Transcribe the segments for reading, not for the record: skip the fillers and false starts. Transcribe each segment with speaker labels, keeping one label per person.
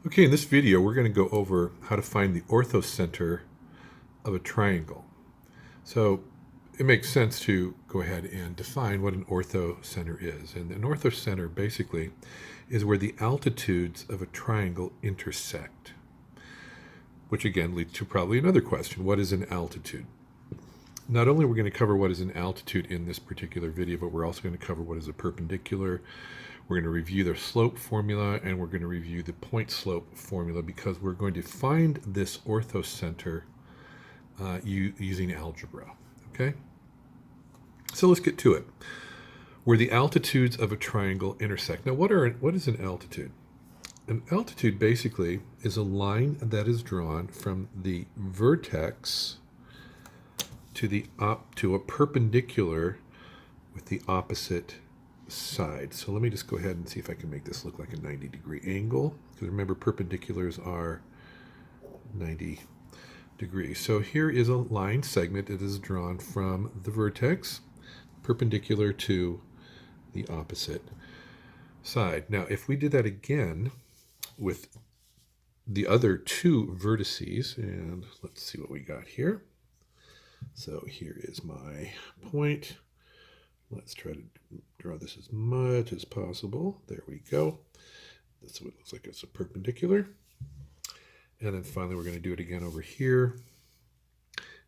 Speaker 1: Okay, in this video, we're going to go over how to find the orthocenter of a triangle. So it makes sense to go ahead and define what an orthocenter is. And an orthocenter basically is where the altitudes of a triangle intersect, which again leads to probably another question. What is an altitude? Not only are we going to cover what is an altitude in this particular video, but we're also going to cover what is a perpendicular. We're going to review the slope formula, and we're going to review the point slope formula because we're going to find this orthocenter using algebra. Okay? So let's get to it. Where the altitudes of a triangle intersect. Now, what is an altitude? An altitude basically is a line that is drawn from the vertex to a perpendicular with the opposite side. So let me just go ahead and see if I can make this look like a 90-degree angle. Because remember, perpendiculars are 90 degrees. So here is a line segment that is drawn from the vertex perpendicular to the opposite side. Now, if we did that again with the other two vertices, and let's see what we got here. So here is my point. Let's try to draw this as much as possible. There we go. That's what it looks like. It's a perpendicular. And then finally, we're going to do it again over here.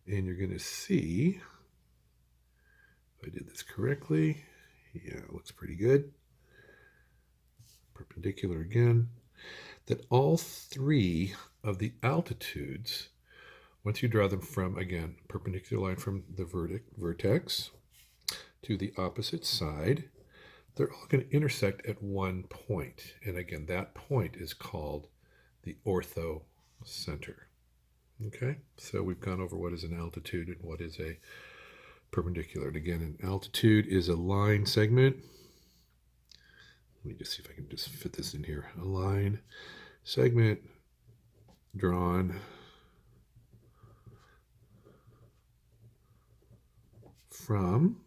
Speaker 1: And you're going to see, if I did this correctly, yeah, it looks pretty good. Perpendicular again. That all three of the altitudes, once you draw them from, again, perpendicular line from the vertex to the opposite side, they're all going to intersect at one point. And again, that point is called the orthocenter. Okay, so we've gone over what is an altitude and what is a perpendicular. And again, an altitude is a line segment. Let me just see if I can just fit this in here. A line segment drawn from,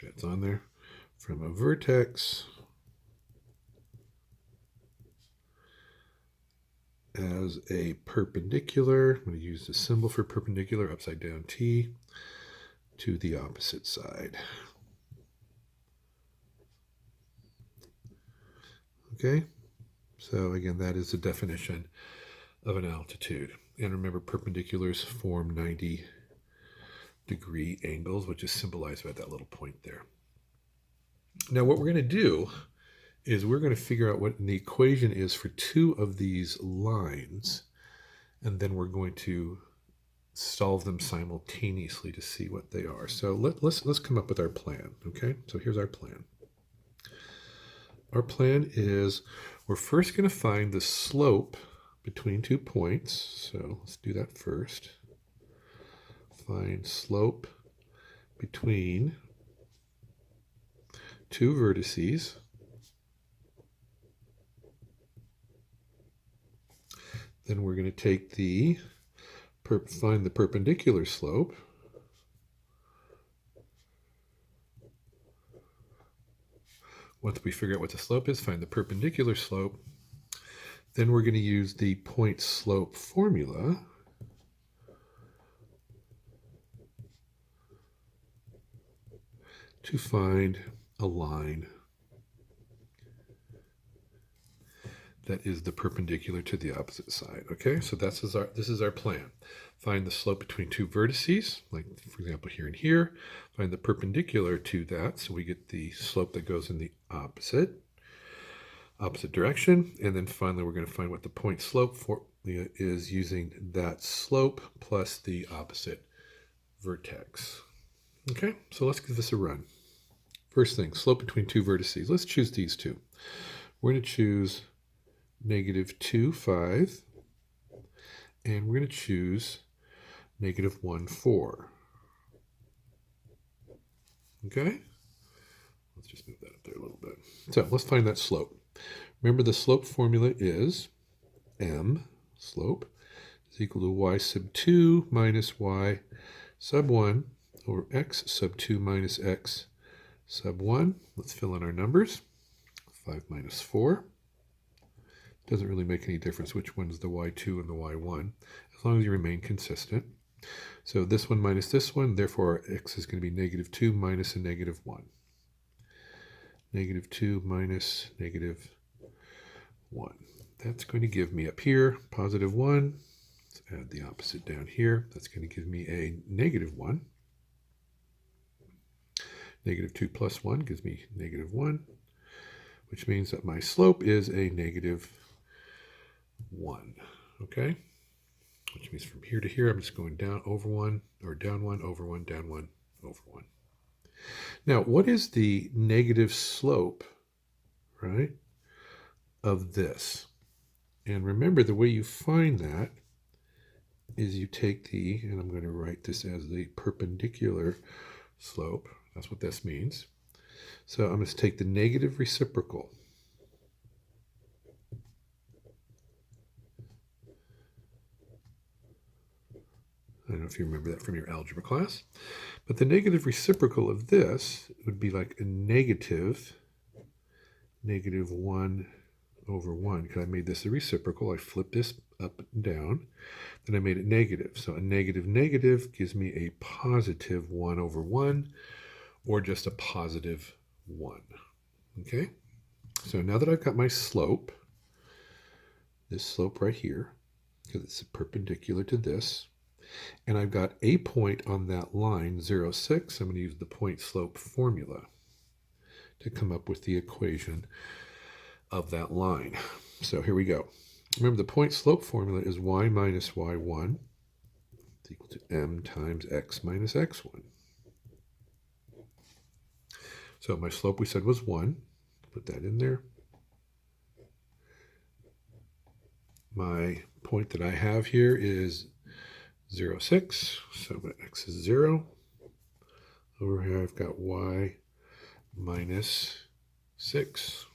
Speaker 1: that's on there, from a vertex as a perpendicular. I'm going to use the symbol for perpendicular, upside down T, to the opposite side. Okay, so again, that is the definition of an altitude. And remember, perpendiculars form 90-degree angles, which is symbolized by that little point there. Now, what we're going to do is we're going to figure out what the equation is for two of these lines, and then we're going to solve them simultaneously to see what they are. So let's come up with our plan. Okay, so here's our plan. Our plan is we're first going to find the slope between 2 points. So let's do that first. Find slope between two vertices. Then we're going to take find the perpendicular slope. Once we figure out what the slope is, find the perpendicular slope. Then we're going to use the point slope formula to find a line that is the perpendicular to the opposite side. Okay, so this is our plan. Find the slope between two vertices, like for example here and here. Find the perpendicular to that, so we get the slope that goes in the opposite direction. And then finally, we're going to find what the point slope formula is using that slope plus the opposite vertex. Okay, so let's give this a run. First thing, slope between two vertices. Let's choose these two. We're going to choose -2, 5, and we're going to choose -1, 4. Okay? Let's just move that up there a little bit. So let's find that slope. Remember, the slope formula is m, slope, is equal to y sub 2 minus y sub 1 over x sub 2 minus x sub 1. Let's fill in our numbers. 5 minus 4. Doesn't really make any difference which one's the y2 and the y1, as long as you remain consistent. So this one minus this one, therefore x is going to be negative 2 minus a negative 1. Negative 2 minus negative 1. That's going to give me up here positive 1. Let's add the opposite down here. That's going to give me a negative 1. Negative 2 plus 1 gives me negative 1, which means that my slope is a negative 1. Okay? Which means from here to here, I'm just going down over 1, or down 1, over 1, down 1, over 1. Now, what is the negative slope, right, of this? And remember, the way you find that is you take the, and I'm going to write this as the perpendicular slope. That's what this means. So I'm going to take the negative reciprocal. I don't know if you remember that from your algebra class. But the negative reciprocal of this would be like a negative 1 over 1. Because I made this a reciprocal. I flipped this up and down. Then I made it negative. So a negative negative gives me a positive 1 over 1, or just a positive 1. Okay? So now that I've got my slope, this slope right here, because it's perpendicular to this, and I've got a point on that line, 0, 6. I'm going to use the point slope formula to come up with the equation of that line. So here we go. Remember, the point slope formula is y minus y1 is equal to m times x minus x1. So my slope we said was 1. Put that in there. My point that I have here is 0, 6, so my x is 0. Over here I've got y minus 6.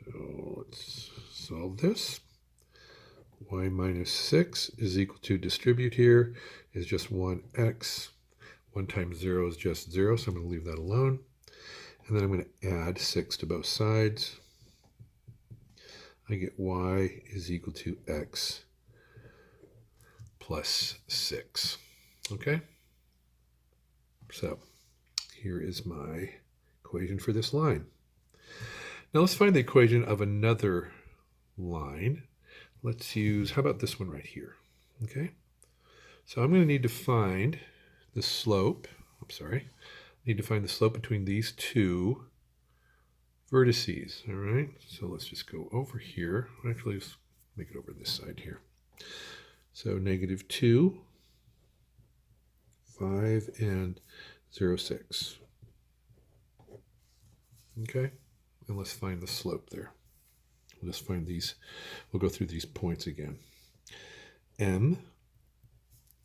Speaker 1: So let's solve this. Y minus 6 is equal to, distribute here, is just 1x. 1 times 0 is just 0, so I'm going to leave that alone. And then I'm going to add 6 to both sides. I get y is equal to x plus 6. Okay? So here is my equation for this line. Now let's find the equation of another line. Let's use, how about this one right here? Okay? So I'm going to need to find the slope, I need to find the slope between these two vertices, all right? So let's just go over here. Actually, let's make it over this side here. So negative 2, 5, and 0, 6. Okay? And let's find the slope there. We'll just find these, we'll go through these points again. M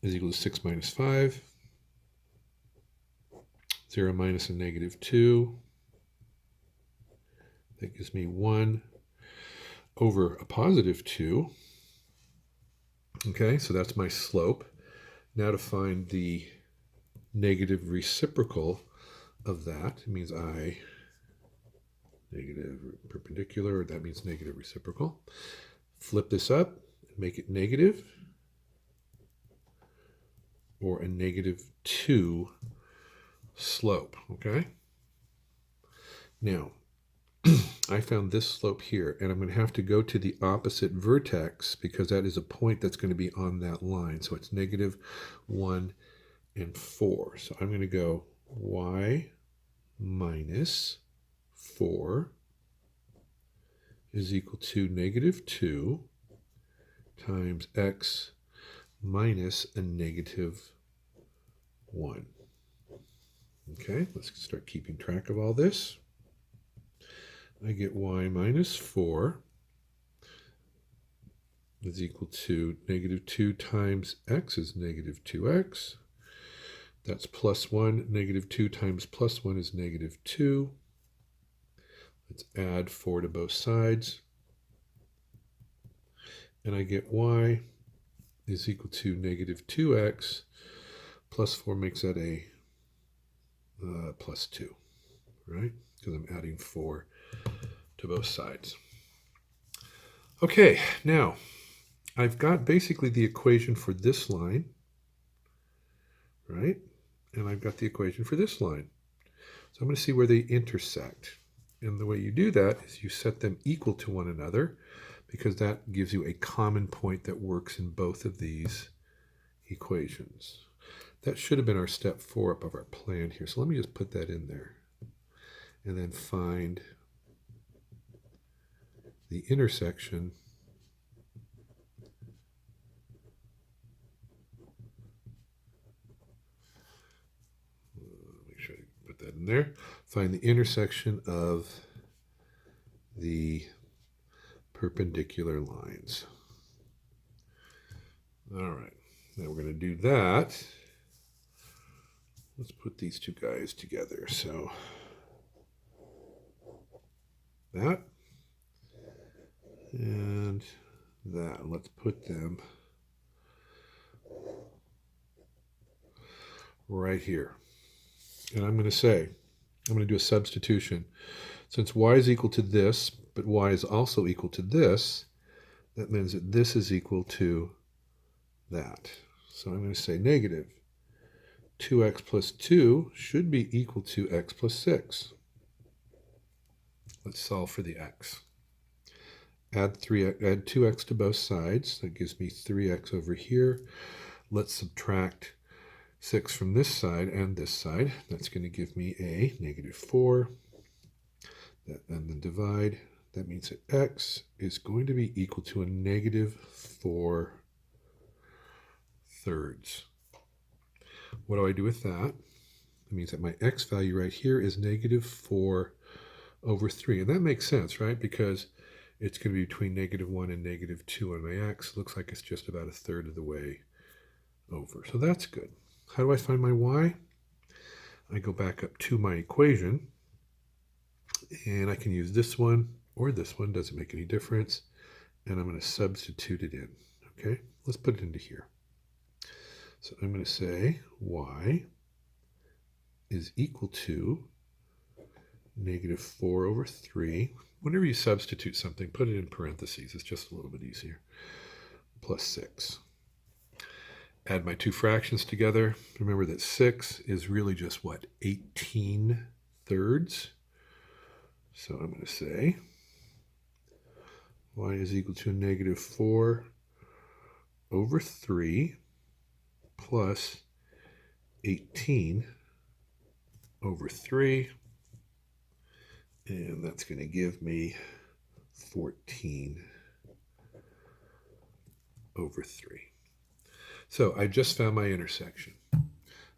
Speaker 1: is equal to 6 minus 5. 0 minus a negative 2. That gives me 1 over a positive 2. Okay, so that's my slope. Now to find the negative reciprocal of that, it means I, negative perpendicular, that means negative reciprocal. Flip this up and make it negative, or a negative 2 slope, okay? Now, I found this slope here, and I'm going to have to go to the opposite vertex because that is a point that's going to be on that line. So it's negative 1 and 4. So I'm going to go y minus 4 is equal to negative 2 times x minus a negative 1. Okay, let's start keeping track of all this. I get y minus 4 is equal to negative 2 times x is negative 2x. That's plus 1. Negative 2 times plus 1 is negative 2. Let's add 4 to both sides. And I get y is equal to negative 2x. Plus 4 makes that a plus 2, right? Because I'm adding 4 to both sides. Okay, now I've got basically the equation for this line, right? And I've got the equation for this line. So I'm going to see where they intersect. And the way you do that is you set them equal to one another, because that gives you a common point that works in both of these equations. That should have been our step 4 up of our plan here. So let me just put that in there. And then find the intersection make sure I put that in there. Find the intersection of the perpendicular lines. All right, now we're going to do that. Let's put these two guys together. So that and that. Let's put them right here. And I'm going to do a substitution. Since y is equal to this, but y is also equal to this, that means that this is equal to that. So I'm going to say negative 2x plus 2 should be equal to x plus 6. Let's solve for the x. Add 2x to both sides. That gives me 3x over here. Let's subtract 6 from this side and this side. That's going to give me a negative 4. And then divide. That means that x is going to be equal to a negative 4 thirds. What do I do with that? It means that my x value right here is negative 4 over 3. And that makes sense, right? Because it's going to be between negative 1 and negative 2 on my x. Looks like it's just about a third of the way over. So that's good. How do I find my y? I go back up to my equation, and I can use this one or this one. Doesn't make any difference. And I'm going to substitute it in. Okay, let's put it into here. So I'm going to say y is equal to negative 4 over 3. Whenever you substitute something, put it in parentheses. It's just a little bit easier. Plus 6. Add my two fractions together. Remember that 6 is really just what? 18 thirds. So I'm going to say y is equal to negative 4 over 3 plus 18 over 3. And that's going to give me 14 over 3. So I just found my intersection.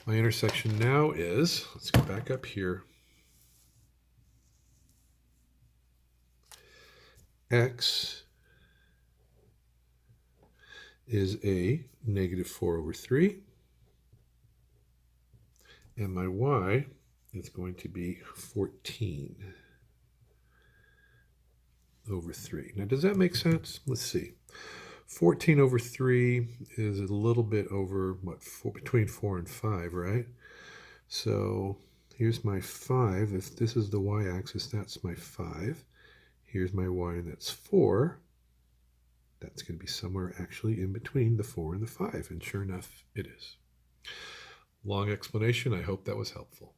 Speaker 1: My intersection now is, let's go back up here, x is a negative 4 over 3, and my y is going to be 14 over 3. Now, does that make sense? Let's see. 14 over 3 is a little bit over, between 4 and 5, right? So here's my 5. If this is the y-axis, that's my 5. Here's my y, and that's 4. That's going to be somewhere actually in between the 4 and the 5. And sure enough, it is. Long explanation. I hope that was helpful.